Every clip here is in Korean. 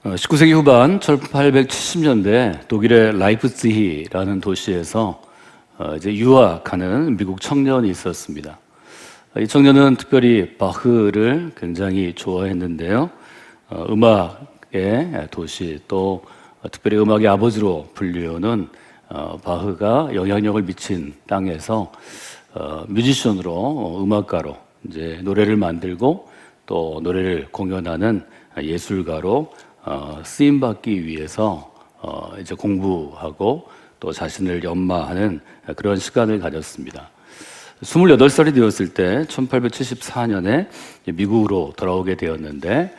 19세기 후반 1870년대 독일의 라이프치히라는 도시에서 이제 유학하는 미국 청년이 있었습니다. 이 청년은 특별히 바흐를 굉장히 좋아했는데요. 음악의 도시 또 특별히 음악의 아버지로 불리우는 바흐가 영향력을 미친 땅에서 뮤지션으로 음악가로 이제 노래를 만들고 또 노래를 공연하는 예술가로 쓰임 받기 위해서 이제 공부하고 또 자신을 연마하는 그런 시간을 가졌습니다. 28살이 되었을 때 1874년에 미국으로 돌아오게 되었는데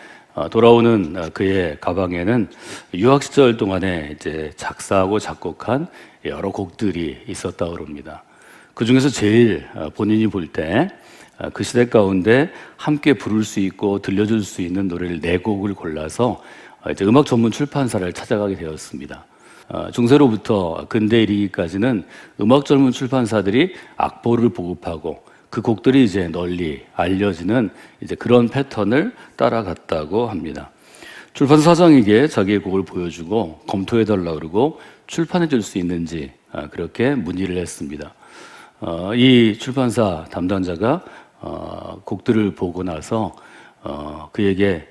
돌아오는 그의 가방에는 유학 시절 동안에 이제 작사하고 작곡한 여러 곡들이 있었다고 합니다. 그 중에서 제일 본인이 볼 때 그 시대 가운데 함께 부를 수 있고 들려줄 수 있는 노래를 4곡을 골라서 이제 음악 전문 출판사를 찾아가게 되었습니다. 중세로부터 근대에 이르기까지는 음악 전문 출판사들이 악보를 보급하고 그 곡들이 이제 널리 알려지는 이제 그런 패턴을 따라갔다고 합니다. 출판사 사장에게 자기의 곡을 보여주고 검토해달라고 그러고 출판해 줄 수 있는지 그렇게 문의를 했습니다. 이 출판사 담당자가 곡들을 보고 나서 그에게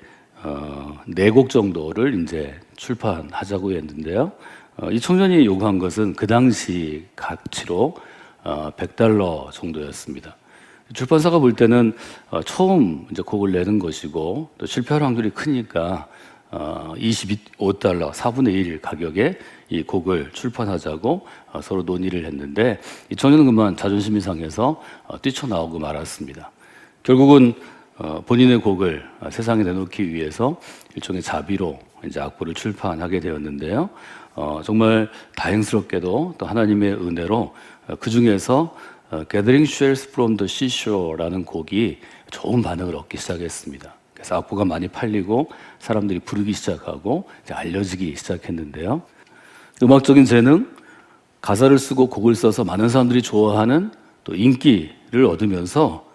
4곡 정도를 이제 출판하자고 했는데요. 이 청년이 요구한 것은 그 당시 가치로 $100 정도였습니다. 출판사가 볼 때는 처음 이제 곡을 내는 것이고 또 실패할 확률이 크니까 $25, 4분의 1 가격에 이 곡을 출판하자고 서로 논의를 했는데 이 청년은 그만 자존심이 상해서 뛰쳐나오고 말았습니다. 결국은 본인의 곡을 세상에 내놓기 위해서 일종의 자비로 이제 악보를 출판하게 되었는데요. 정말 다행스럽게도 또 하나님의 은혜로 그 중에서 Gathering Shells from the Seashore라는 곡이 좋은 반응을 얻기 시작했습니다. 그래서 악보가 많이 팔리고 사람들이 부르기 시작하고 이제 알려지기 시작했는데요. 음악적인 재능, 가사를 쓰고 곡을 써서 많은 사람들이 좋아하는 또 인기를 얻으면서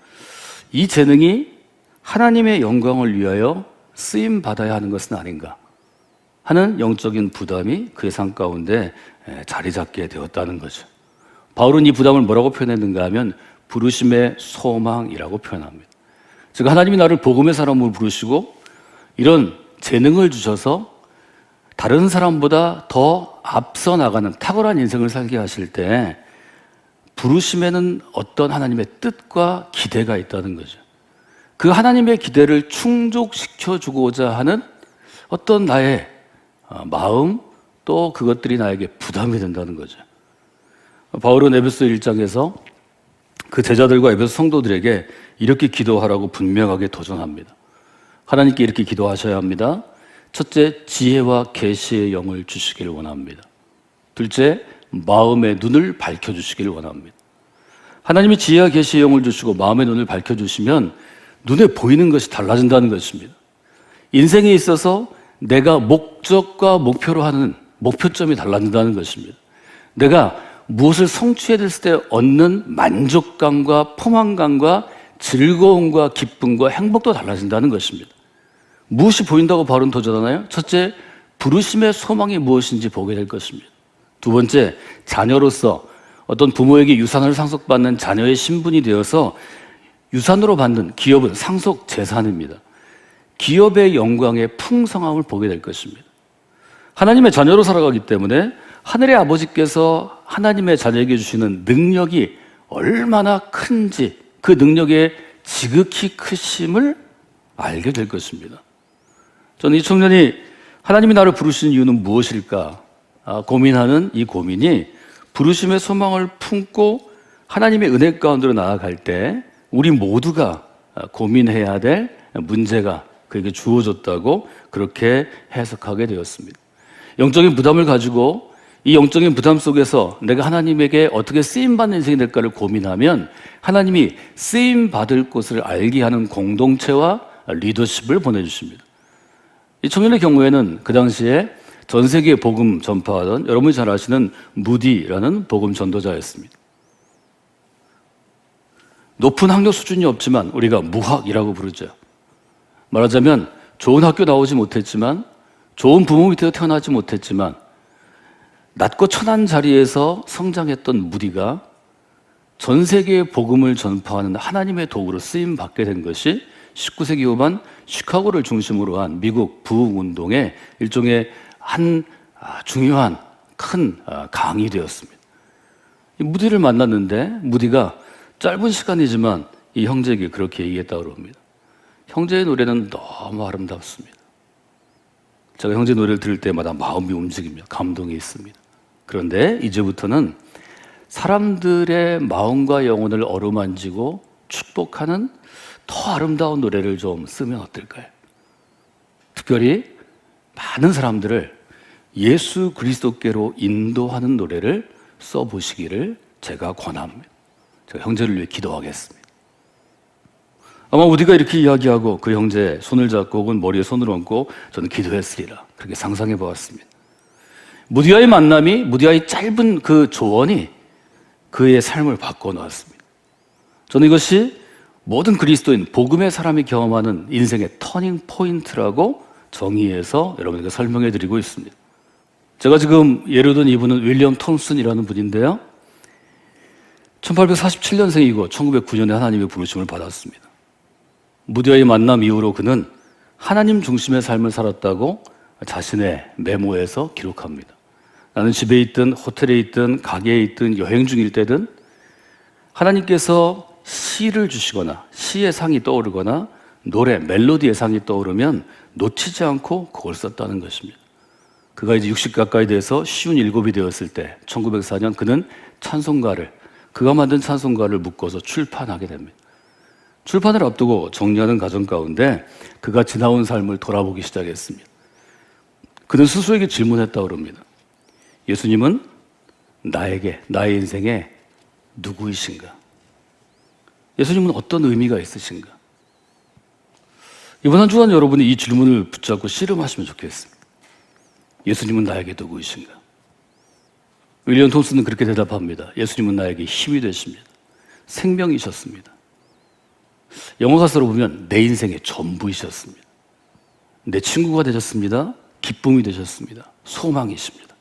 이 재능이 하나님의 영광을 위하여 쓰임 받아야 하는 것은 아닌가 하는 영적인 부담이 그의 삶 가운데 자리 잡게 되었다는 거죠. 바울은 이 부담을 뭐라고 표현했는가 하면 부르심의 소망이라고 표현합니다. 즉 하나님이 나를 복음의 사람으로 부르시고 이런 재능을 주셔서 다른 사람보다 더 앞서 나가는 탁월한 인생을 살게 하실 때 부르심에는 어떤 하나님의 뜻과 기대가 있다는 거죠. 그 하나님의 기대를 충족시켜주고자 하는 어떤 나의 마음 또 그것들이 나에게 부담이 된다는 거죠. 바울은 에베소 1장에서 그 제자들과 에베소 성도들에게 이렇게 기도하라고 분명하게 도전합니다. 하나님께 이렇게 기도하셔야 합니다. 첫째, 지혜와 계시의 영을 주시기를 원합니다. 둘째, 마음의 눈을 밝혀주시기를 원합니다. 하나님이 지혜와 계시의 영을 주시고 마음의 눈을 밝혀주시면 눈에 보이는 것이 달라진다는 것입니다. 인생에 있어서 내가 목적과 목표로 하는 목표점이 달라진다는 것입니다. 내가 무엇을 성취해냈을 때 얻는 만족감과 포만감과 즐거움과 기쁨과 행복도 달라진다는 것입니다. 무엇이 보인다고 바울은 도전하나요? 첫째, 부르심의 소망이 무엇인지 보게 될 것입니다. 두 번째, 자녀로서 어떤 부모에게 유산을 상속받는 자녀의 신분이 되어서 유산으로 받는 기업은 상속 재산입니다. 기업의 영광의 풍성함을 보게 될 것입니다. 하나님의 자녀로 살아가기 때문에 하늘의 아버지께서 하나님의 자녀에게 주시는 능력이 얼마나 큰지 그 능력의 지극히 크심을 알게 될 것입니다. 저는 이 청년이 하나님이 나를 부르신 이유는 무엇일까 고민하는 이 고민이 부르심의 소망을 품고 하나님의 은혜 가운데로 나아갈 때 우리 모두가 고민해야 될 문제가 그에게 주어졌다고 그렇게 해석하게 되었습니다. 영적인 부담을 가지고 이 영적인 부담 속에서 내가 하나님에게 어떻게 쓰임받는 인생이 될까를 고민하면 하나님이 쓰임받을 곳을 알게 하는 공동체와 리더십을 보내주십니다. 이 청년의 경우에는 그 당시에 전 세계에 복음 전파하던 여러분이 잘 아시는 무디라는 복음 전도자였습니다. 높은 학력 수준이 없지만 우리가 무학이라고 부르죠. 말하자면 좋은 학교 나오지 못했지만 좋은 부모 밑에서 태어나지 못했지만 낮고 천한 자리에서 성장했던 무디가 전 세계에 복음을 전파하는 하나님의 도구로 쓰임 받게 된 것이 19세기 후반 시카고를 중심으로 한 미국 부흥운동의 일종의 한 중요한 큰 강이 되었습니다. 이 무디를 만났는데 무디가 짧은 시간이지만 이 형제에게 그렇게 얘기했다고 합니다. 형제의 노래는 너무 아름답습니다. 제가 형제 노래를 들을 때마다 마음이 움직입니다. 감동이 있습니다. 그런데 이제부터는 사람들의 마음과 영혼을 어루만지고 축복하는 더 아름다운 노래를 좀 쓰면 어떨까요? 특별히 많은 사람들을 예수 그리스도께로 인도하는 노래를 써보시기를 제가 권합니다. 제가 형제를 위해 기도하겠습니다. 아마 우리가 이렇게 이야기하고 그 형제 손을 잡고 혹은 머리에 손을 얹고 저는 기도했으리라 그렇게 상상해 보았습니다. 무디와의 만남이, 무디와의 짧은 그 조언이 그의 삶을 바꿔놓았습니다. 저는 이것이 모든 그리스도인, 복음의 사람이 경험하는 인생의 터닝 포인트라고 정의해서 여러분에게 설명해 드리고 있습니다. 제가 지금 예를 든 이분은 윌리엄 톰슨이라는 분인데요. 1847년생이고 1909년에 하나님의 부르심을 받았습니다. 무디와의 만남 이후로 그는 하나님 중심의 삶을 살았다고 자신의 메모에서 기록합니다. 나는 집에 있든 호텔에 있든 가게에 있든 여행 중일 때든 하나님께서 시를 주시거나 시의 상이 떠오르거나 노래, 멜로디의 상이 떠오르면 놓치지 않고 그걸 썼다는 것입니다. 그가 이제 60 가까이 돼서 57이 되었을 때 1904년 그는 그가 만든 찬송가를 묶어서 출판하게 됩니다. 출판을 앞두고 정리하는 과정 가운데 그가 지나온 삶을 돌아보기 시작했습니다. 그는 스스로에게 질문했다고 합니다. 예수님은 나의 인생에 누구이신가? 예수님은 어떤 의미가 있으신가? 이번 한 주간 여러분이 이 질문을 붙잡고 씨름하시면 좋겠습니다. 예수님은 나에게 누구이신가? 윌리엄 톰슨은 그렇게 대답합니다. 예수님은 나에게 힘이 되십니다. 생명이셨습니다. 영어 가사로 보면 내 인생의 전부이셨습니다. 내 친구가 되셨습니다. 기쁨이 되셨습니다. 소망이십니다.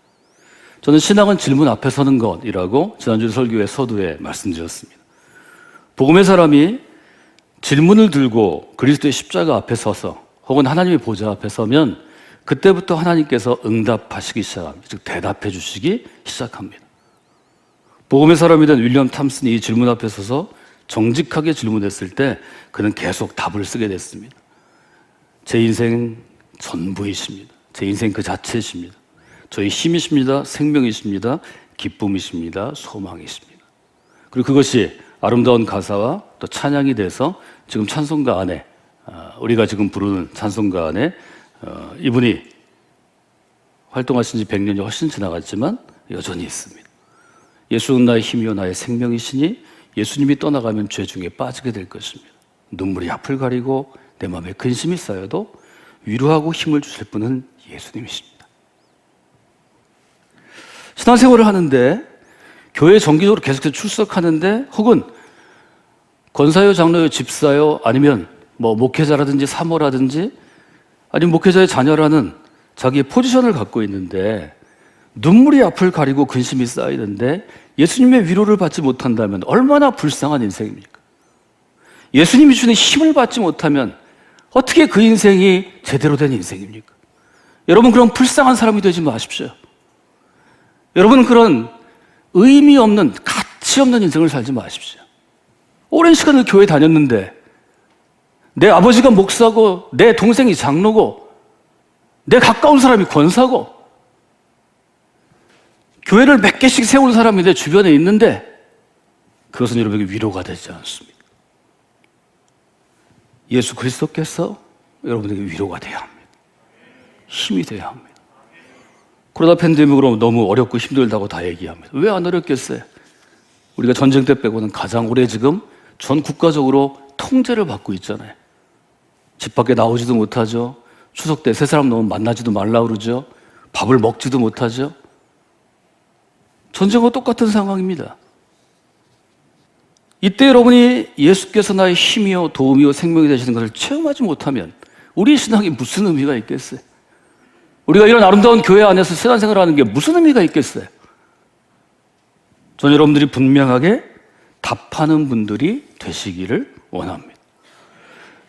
저는 신앙은 질문 앞에 서는 것이라고 지난주 설교의 서두에 말씀드렸습니다. 복음의 사람이 질문을 들고 그리스도의 십자가 앞에 서서 혹은 하나님의 보좌 앞에 서면 그때부터 하나님께서 응답하시기 시작합니다. 즉 대답해 주시기 시작합니다. 복음의 사람이 된 윌리엄 탐슨이 이 질문 앞에 서서 정직하게 질문했을 때 그는 계속 답을 쓰게 됐습니다. 제 인생 전부이십니다. 제 인생 그 자체이십니다. 저희 힘이십니다. 생명이십니다. 기쁨이십니다. 소망이십니다. 그리고 그것이 아름다운 가사와 또 찬양이 돼서 지금 찬송가 안에 우리가 지금 부르는 찬송가 안에 이분이 활동하신 지 100년이 훨씬 지나갔지만 여전히 있습니다. 예수는 나의 힘이요 나의 생명이시니 예수님이 떠나가면 죄 중에 빠지게 될 것입니다. 눈물이 앞을 가리고 내 마음에 근심이 쌓여도 위로하고 힘을 주실 분은 예수님이십니다. 신앙생활을 하는데 교회에 정기적으로 계속해서 출석하는데 혹은 권사요, 장로요, 집사요 아니면 목회자라든지 사모라든지 아니면 목회자의 자녀라는 자기의 포지션을 갖고 있는데 눈물이 앞을 가리고 근심이 쌓이는데 예수님의 위로를 받지 못한다면 얼마나 불쌍한 인생입니까? 예수님이 주는 힘을 받지 못하면 어떻게 그 인생이 제대로 된 인생입니까? 여러분 그런 불쌍한 사람이 되지 마십시오. 여러분은 그런 의미 없는 가치 없는 인생을 살지 마십시오. 오랜 시간을 교회 다녔는데 내 아버지가 목사고 내 동생이 장로고 내 가까운 사람이 권사고 교회를 몇 개씩 세운 사람이 내 주변에 있는데 그것은 여러분에게 위로가 되지 않습니다. 예수 그리스도께서 여러분에게 위로가 돼야 합니다. 힘이 돼야 합니다. 코로나 팬데믹으로 너무 어렵고 힘들다고 다 얘기합니다. 왜 안 어렵겠어요? 우리가 전쟁 때 빼고는 가장 오래 지금 전 국가적으로 통제를 받고 있잖아요. 집 밖에 나오지도 못하죠. 추석 때 세 사람 너무 만나지도 말라 그러죠. 밥을 먹지도 못하죠. 전쟁과 똑같은 상황입니다. 이때 여러분이 예수께서 나의 힘이요 도움이요 생명이 되시는 것을 체험하지 못하면 우리 신앙이 무슨 의미가 있겠어요? 우리가 이런 아름다운 교회 안에서 신앙생활을 하는 게 무슨 의미가 있겠어요? 저는 여러분들이 분명하게 답하는 분들이 되시기를 원합니다.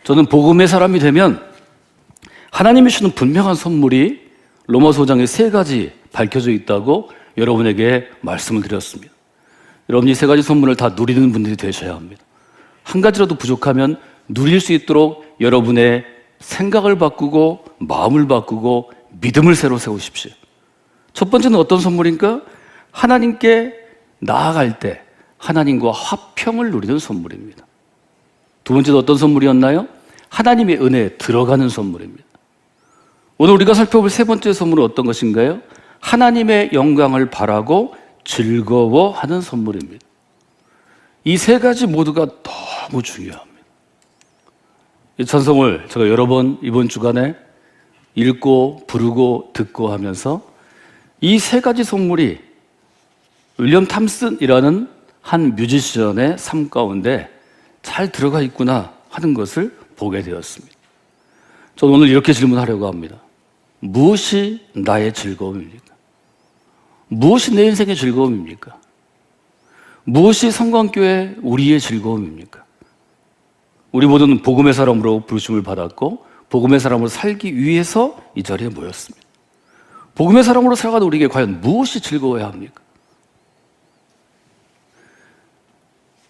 저는 복음의 사람이 되면 하나님이 주는 분명한 선물이 로마서 5장에 3가지 밝혀져 있다고 여러분에게 말씀을 드렸습니다. 여러분이 3가지 선물을 다 누리는 분들이 되셔야 합니다. 한 가지라도 부족하면 누릴 수 있도록 여러분의 생각을 바꾸고 마음을 바꾸고 믿음을 새로 세우십시오. 첫 번째는 어떤 선물인가? 하나님께 나아갈 때 하나님과 화평을 누리는 선물입니다. 두 번째는 어떤 선물이었나요? 하나님의 은혜에 들어가는 선물입니다. 오늘 우리가 살펴볼 3번째 선물은 어떤 것인가요? 하나님의 영광을 바라고 즐거워하는 선물입니다. 이 3가지 모두가 너무 중요합니다. 이 찬송을 제가 여러 번 이번 주간에 읽고 부르고 듣고 하면서 이 3가지 선물이 윌리엄 탐슨이라는 한 뮤지션의 삶 가운데 잘 들어가 있구나 하는 것을 보게 되었습니다. 저는 오늘 이렇게 질문하려고 합니다. 무엇이 나의 즐거움입니까? 무엇이 내 인생의 즐거움입니까? 무엇이 성광교회 우리의 즐거움입니까? 우리 모두는 복음의 사람으로 부르심을 받았고 복음의 사람으로 살기 위해서 이 자리에 모였습니다. 복음의 사람으로 살아가는 우리에게 과연 무엇이 즐거워야 합니까?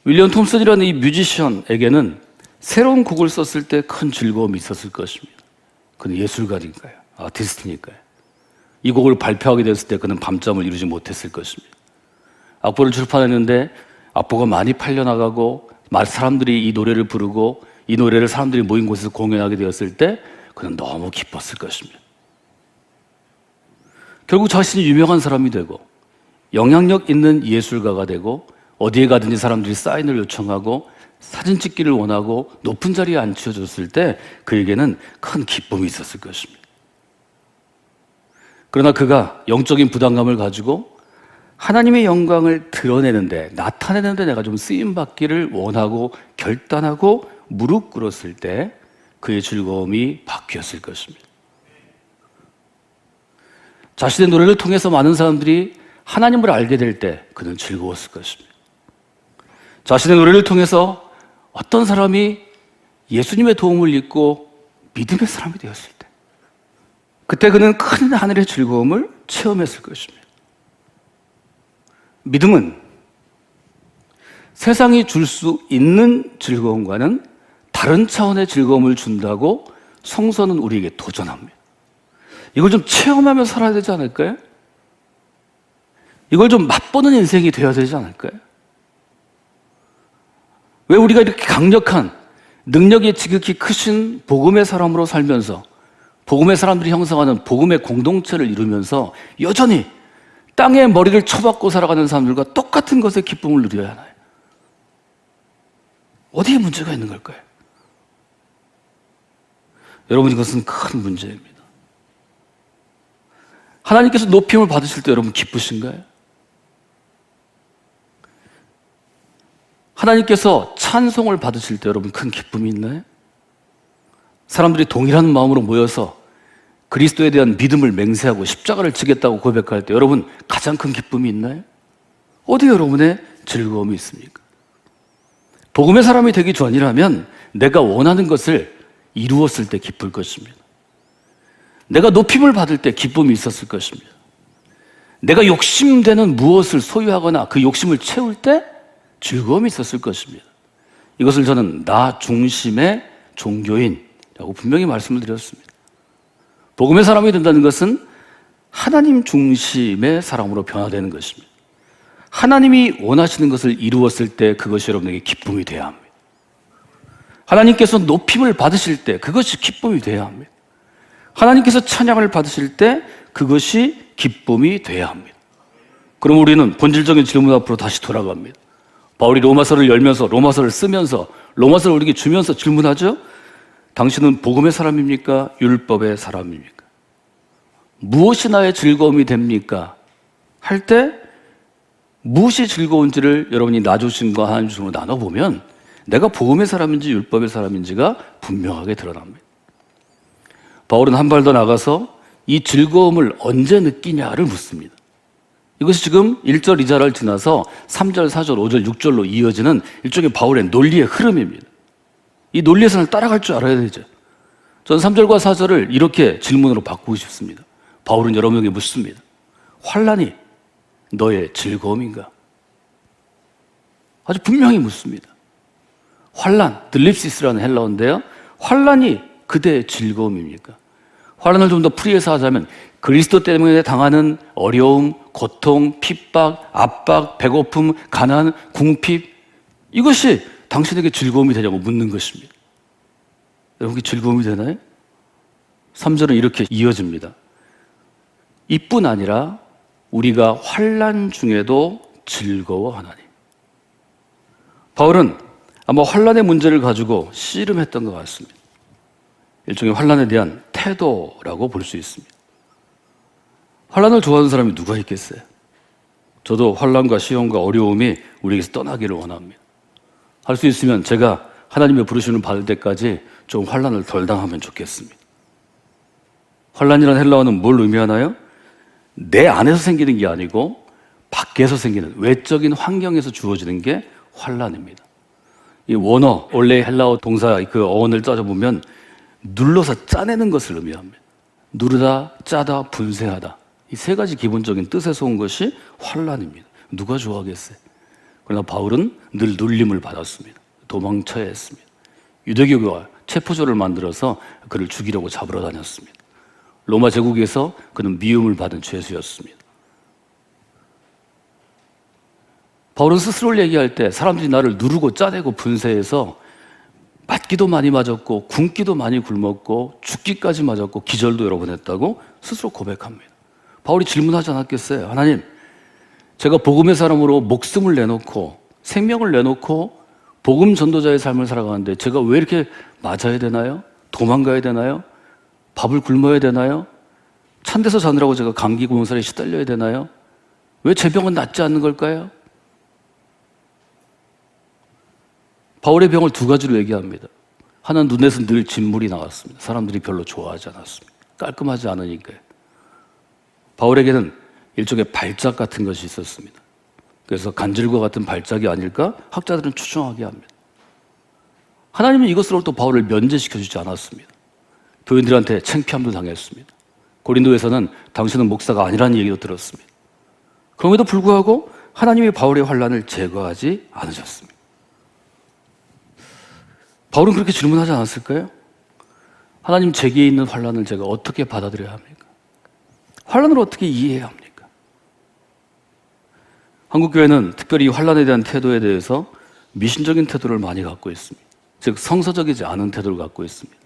윌리엄 톰슨이라는 이 뮤지션에게는 새로운 곡을 썼을 때 큰 즐거움이 있었을 것입니다. 그는 예술가니까요. 아티스트니까요. 이 곡을 발표하게 됐을 때 그는 밤잠을 이루지 못했을 것입니다. 악보를 출판했는데 악보가 많이 팔려나가고 사람들이 이 노래를 부르고 이 노래를 사람들이 모인 곳에서 공연하게 되었을 때 그는 너무 기뻤을 것입니다. 결국 자신이 유명한 사람이 되고 영향력 있는 예술가가 되고 어디에 가든지 사람들이 사인을 요청하고 사진 찍기를 원하고 높은 자리에 앉혀줬을 때 그에게는 큰 기쁨이 있었을 것입니다. 그러나 그가 영적인 부담감을 가지고 하나님의 영광을 드러내는데 나타내는데 내가 좀 쓰임받기를 원하고 결단하고 무릎 꿇었을 때 그의 즐거움이 바뀌었을 것입니다. 자신의 노래를 통해서 많은 사람들이 하나님을 알게 될 때 그는 즐거웠을 것입니다. 자신의 노래를 통해서 어떤 사람이 예수님의 도움을 입고 믿음의 사람이 되었을 때 그때 그는 큰 하늘의 즐거움을 체험했을 것입니다. 믿음은 세상이 줄 수 있는 즐거움과는 다른 차원의 즐거움을 준다고 성서는 우리에게 도전합니다. 이걸 좀 체험하며 살아야 되지 않을까요? 이걸 좀 맛보는 인생이 되어야 되지 않을까요? 왜 우리가 이렇게 강력한 능력이 지극히 크신 복음의 사람으로 살면서 복음의 사람들이 형성하는 복음의 공동체를 이루면서 여전히 땅에 머리를 쳐박고 살아가는 사람들과 똑같은 것에 기쁨을 누려야 하나요? 어디에 문제가 있는 걸까요? 여러분, 이것은 큰 문제입니다. 하나님께서 높임을 받으실 때 여러분 기쁘신가요? 하나님께서 찬송을 받으실 때 여러분 큰 기쁨이 있나요? 사람들이 동일한 마음으로 모여서 그리스도에 대한 믿음을 맹세하고 십자가를 지겠다고 고백할 때 여러분 가장 큰 기쁨이 있나요? 어디 여러분의 즐거움이 있습니까? 복음의 사람이 되기 전이라면 내가 원하는 것을 이루었을 때 기쁠 것입니다. 내가 높임을 받을 때 기쁨이 있었을 것입니다. 내가 욕심되는 무엇을 소유하거나 그 욕심을 채울 때 즐거움이 있었을 것입니다. 이것을 저는 나 중심의 종교인이라고 분명히 말씀을 드렸습니다. 복음의 사람이 된다는 것은 하나님 중심의 사람으로 변화되는 것입니다. 하나님이 원하시는 것을 이루었을 때 그것이 여러분에게 기쁨이 돼야 합니다. 하나님께서 높임을 받으실 때 그것이 기쁨이 돼야 합니다. 하나님께서 찬양을 받으실 때 그것이 기쁨이 돼야 합니다. 그럼 우리는 본질적인 질문 앞으로 다시 돌아갑니다. 바울이 로마서를 열면서 로마서를 쓰면서 로마서를 우리에게 주면서 질문하죠. 당신은 복음의 사람입니까? 율법의 사람입니까? 무엇이 나의 즐거움이 됩니까? 할 때 무엇이 즐거운지를 여러분이 나 중심과 하나님 중심으로 나눠보면 내가 복음의 사람인지 율법의 사람인지가 분명하게 드러납니다. 바울은 한 발 더 나가서 이 즐거움을 언제 느끼냐를 묻습니다. 이것이 지금 1절, 2절을 지나서 3절, 4절, 5절, 6절로 이어지는 일종의 바울의 논리의 흐름입니다. 이 논리에서는 따라갈 줄 알아야 되죠. 저는 3절과 4절을 이렇게 질문으로 바꾸고 싶습니다. 바울은 여러분에게 묻습니다. 환난이 너의 즐거움인가? 아주 분명히 묻습니다. 환난, 들립시스라는 헬라어인데요. 환난이 그대의 즐거움입니까? 환난을 좀 더 풀이해서 하자면 그리스도 때문에 당하는 어려움, 고통, 핍박, 압박, 배고픔, 가난, 궁핍, 이것이 당신에게 즐거움이 되냐고 묻는 것입니다. 여러분께 즐거움이 되나요? 3절은 이렇게 이어집니다. 이뿐 아니라 우리가 환난 중에도 즐거워하나니. 바울은 아마 환난의 문제를 가지고 씨름했던 것 같습니다. 일종의 환난에 대한 태도라고 볼 수 있습니다. 환난을 좋아하는 사람이 누가 있겠어요? 저도 환난과 시험과 어려움이 우리에게서 떠나기를 원합니다. 할 수 있으면 제가 하나님의 부르심을 받을 때까지 좀 환난을 덜 당하면 좋겠습니다. 환난이라는 헬라어는 뭘 의미하나요? 내 안에서 생기는 게 아니고 밖에서 생기는 외적인 환경에서 주어지는 게 환난입니다. 이 원어, 원래 헬라어 동사 그 어원을 따져보면 눌러서 짜내는 것을 의미합니다. 누르다, 짜다, 분쇄하다. 이 세 가지 기본적인 뜻에서 온 것이 환난입니다. 누가 좋아하겠어요? 그러나 바울은 늘 눌림을 받았습니다. 도망쳐야 했습니다. 유대교가 체포조를 만들어서 그를 죽이려고 잡으러 다녔습니다. 로마 제국에서 그는 미움을 받은 죄수였습니다. 바울은 스스로를 얘기할 때 사람들이 나를 누르고 짜내고 분쇄해서 맞기도 많이 맞았고 굶기도 많이 굶었고 죽기까지 맞았고 기절도 여러 번 했다고 스스로 고백합니다. 바울이 질문하지 않았겠어요? 하나님, 제가 복음의 사람으로 목숨을 내놓고 생명을 내놓고 복음 전도자의 삶을 살아가는데 제가 왜 이렇게 맞아야 되나요? 도망가야 되나요? 밥을 굶어야 되나요? 찬 데서 자느라고 제가 감기 몸살에 시달려야 되나요? 왜 제 병은 낫지 않는 걸까요? 바울의 병을 두 가지로 얘기합니다. 하나는 눈에서 늘 진물이 나왔습니다. 사람들이 별로 좋아하지 않았습니다. 깔끔하지 않으니까요. 바울에게는 일종의 발작 같은 것이 있었습니다. 그래서 간질과 같은 발작이 아닐까 학자들은 추정하게 합니다. 하나님은 이것으로부터 바울을 면제시켜주지 않았습니다. 교인들한테 창피함도 당했습니다. 고린도에서는 당신은 목사가 아니라는 얘기도 들었습니다. 그럼에도 불구하고 하나님이 바울의 환난을 제거하지 않으셨습니다. 바울은 그렇게 질문하지 않았을까요? 하나님, 제게 있는 환난을 제가 어떻게 받아들여야 합니까? 환난을 어떻게 이해해야 합니까? 한국교회는 특별히 이 환난에 대한 태도에 대해서 미신적인 태도를 많이 갖고 있습니다. 즉 성서적이지 않은 태도를 갖고 있습니다.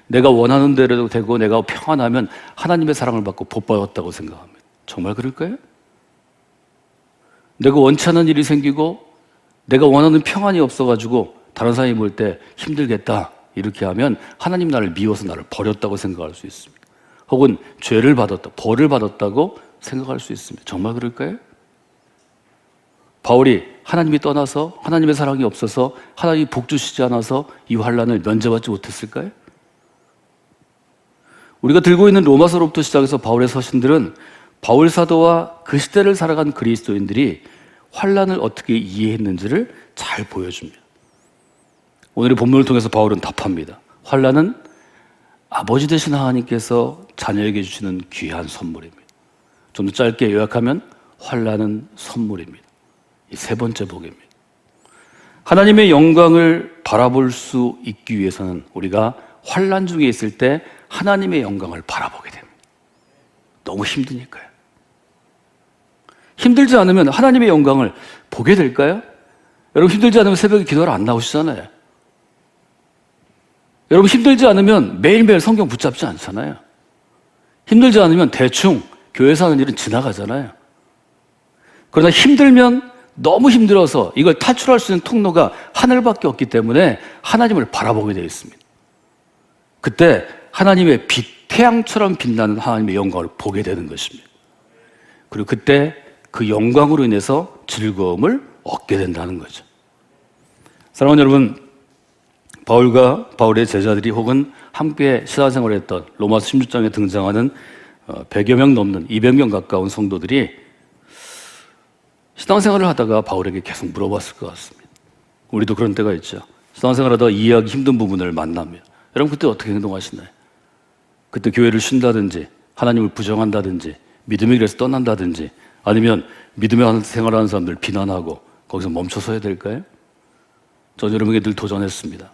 내가 원하는 대로 되고 내가 평안하면 하나님의 사랑을 받고 복받았다고 생각합니다. 정말 그럴까요? 내가 원치 않는 일이 생기고 내가 원하는 평안이 없어가지고 다른 사람이 볼 때 힘들겠다 이렇게 하면 하나님 나를 미워서 나를 버렸다고 생각할 수 있습니다. 혹은 죄를 받았다, 벌을 받았다고 생각할 수 있습니다. 정말 그럴까요? 바울이 하나님이 떠나서 하나님의 사랑이 없어서 하나님이 복 주시지 않아서 이 환난을 면제받지 못했을까요? 우리가 들고 있는 로마서로부터 시작해서 바울의 서신들은 바울 사도와 그 시대를 살아간 그리스도인들이 환난을 어떻게 이해했는지를 잘 보여줍니다. 오늘의 본문을 통해서 바울은 답합니다. 환난은 아버지 되신 하나님께서 자녀에게 주시는 귀한 선물입니다. 좀 더 짧게 요약하면 환난은 선물입니다. 이 세 번째 복입니다. 하나님의 영광을 바라볼 수 있기 위해서는 우리가 환난 중에 있을 때 하나님의 영광을 바라보게 됩니다. 너무 힘드니까요. 힘들지 않으면 하나님의 영광을 보게 될까요? 여러분 힘들지 않으면 새벽에 기도하러 안 나오시잖아요. 여러분 힘들지 않으면 매일매일 성경 붙잡지 않잖아요. 힘들지 않으면 대충 교회에서 하는 일은 지나가잖아요. 그러나 힘들면 너무 힘들어서 이걸 탈출할 수 있는 통로가 하늘밖에 없기 때문에 하나님을 바라보게 되어 있습니다. 그때 하나님의 빛, 태양처럼 빛나는 하나님의 영광을 보게 되는 것입니다. 그리고 그때 그 영광으로 인해서 즐거움을 얻게 된다는 거죠. 사랑하는 여러분, 바울과 바울의 제자들이 혹은 함께 신앙생활을 했던 로마서 16장에 등장하는 100여 명 넘는 200명 가까운 성도들이 신앙생활을 하다가 바울에게 계속 물어봤을 것 같습니다. 우리도 그런 때가 있죠. 신앙생활 하다가 이해하기 힘든 부분을 만나면 여러분 그때 어떻게 행동하시나요? 그때 교회를 쉰다든지 하나님을 부정한다든지 믿음의 길에서 떠난다든지 아니면 믿음의 생활하는 사람들 비난하고 거기서 멈춰서야 될까요? 저는 여러분에게 늘 도전했습니다.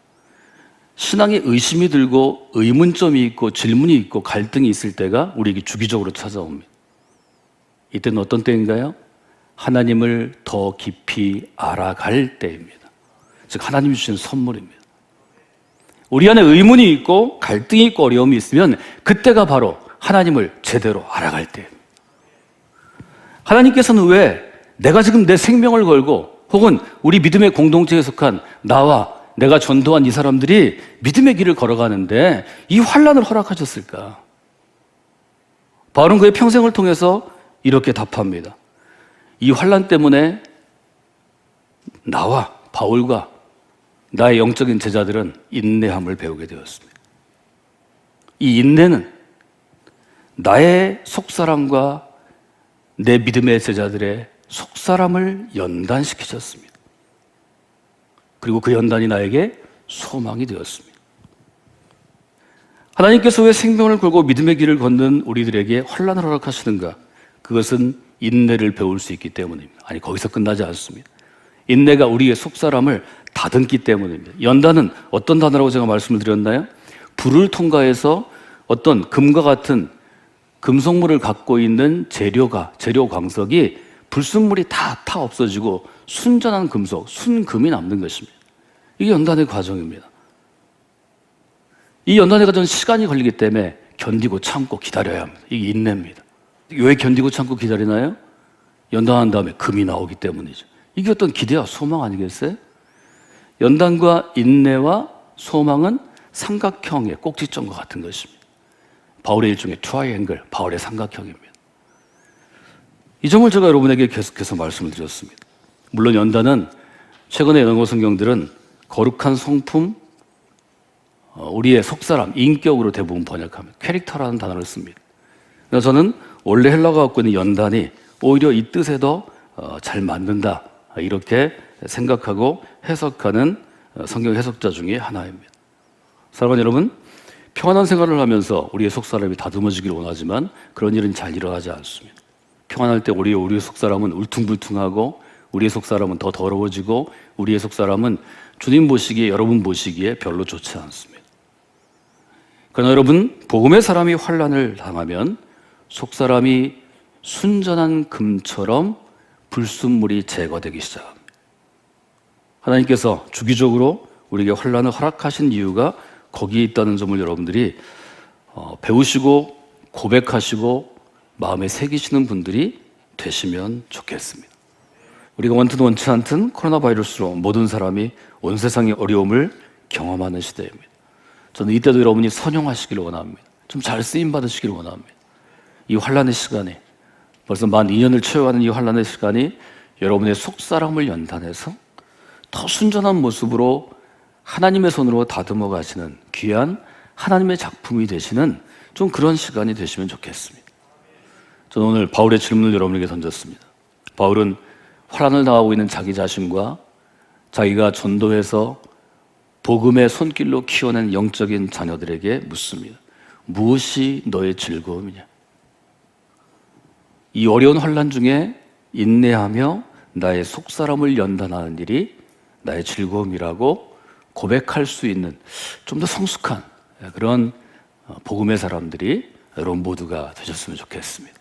신앙에 의심이 들고 의문점이 있고 질문이 있고 갈등이 있을 때가 우리에게 주기적으로 찾아옵니다. 이때는 어떤 때인가요? 하나님을 더 깊이 알아갈 때입니다. 즉 하나님이 주신 선물입니다. 우리 안에 의문이 있고 갈등이 있고 어려움이 있으면 그때가 바로 하나님을 제대로 알아갈 때입니다. 하나님께서는 왜 내가 지금 내 생명을 걸고 혹은 우리 믿음의 공동체에 속한 나와 내가 전도한 이 사람들이 믿음의 길을 걸어가는데 이 환난을 허락하셨을까? 바울은 그의 평생을 통해서 이렇게 답합니다. 이 환난 때문에 나와 바울과 나의 영적인 제자들은 인내함을 배우게 되었습니다. 이 인내는 나의 속사람과 내 믿음의 제자들의 속사람을 연단시키셨습니다. 그리고 그 연단이 나에게 소망이 되었습니다. 하나님께서 왜 생명을 걸고 믿음의 길을 걷는 우리들에게 환난을 허락하시는가? 그것은 인내를 배울 수 있기 때문입니다. 아니, 거기서 끝나지 않습니다. 인내가 우리의 속사람을 다듬기 때문입니다. 연단은 어떤 단어라고 제가 말씀을 드렸나요? 불을 통과해서 어떤 금과 같은 금속물을 갖고 있는 재료 광석이 불순물이 다 타 없어지고 순전한 금속, 순금이 남는 것입니다. 이게 연단의 과정입니다. 이 연단의 과정은 시간이 걸리기 때문에 견디고 참고 기다려야 합니다. 이게 인내입니다. 왜 견디고 참고 기다리나요? 연단한 다음에 금이 나오기 때문이죠. 이게 어떤 기대와 소망 아니겠어요? 연단과 인내와 소망은 삼각형의 꼭지점과 같은 것입니다. 바울의 일종의 트라이앵글, 바울의 삼각형입니다. 이 점을 제가 여러분에게 계속해서 말씀을 드렸습니다. 물론 연단은 최근의 영어 성경들은 거룩한 성품, 우리의 속사람, 인격으로 대부분 번역합니다. 캐릭터라는 단어를 씁니다. 그래서 저는 원래 헬라어가 갖고 있는 연단이 오히려 이 뜻에 더 잘 맞는다, 이렇게 생각하고 해석하는 성경 해석자 중에 하나입니다. 사랑하는 여러분, 평안한 생활을 하면서 우리의 속사람이 다듬어지기를 원하지만 그런 일은 잘 일어나지 않습니다. 평안할 때 우리의 속사람은 울퉁불퉁하고 우리의 속사람은 더 더러워지고 우리의 속사람은 주님 보시기에, 여러분 보시기에 별로 좋지 않습니다. 그러나 여러분, 복음의 사람이 환난을 당하면 속사람이 순전한 금처럼 불순물이 제거되기 시작합니다. 하나님께서 주기적으로 우리에게 환난을 허락하신 이유가 거기에 있다는 점을 여러분들이 배우시고 고백하시고 마음에 새기시는 분들이 되시면 좋겠습니다. 우리가 원든 원치 않든 코로나 바이러스로 모든 사람이 온 세상의 어려움을 경험하는 시대입니다. 저는 이때도 여러분이 선용하시기를 원합니다. 좀 잘 쓰임 받으시기를 원합니다. 이 환난의 시간에, 벌써 만 2년을 채워가는 이 환난의 시간이 여러분의 속사람을 연단해서 더 순전한 모습으로 하나님의 손으로 다듬어 가시는 귀한 하나님의 작품이 되시는 좀 그런 시간이 되시면 좋겠습니다. 저는 오늘 바울의 질문을 여러분에게 던졌습니다. 바울은 환난을 당하고 있는 자기 자신과 자기가 전도해서 복음의 손길로 키워낸 영적인 자녀들에게 묻습니다. 무엇이 너의 즐거움이냐? 이 어려운 환난 중에 인내하며 나의 속사람을 연단하는 일이 나의 즐거움이라고 고백할 수 있는 좀 더 성숙한 그런 복음의 사람들이 여러분 모두가 되셨으면 좋겠습니다.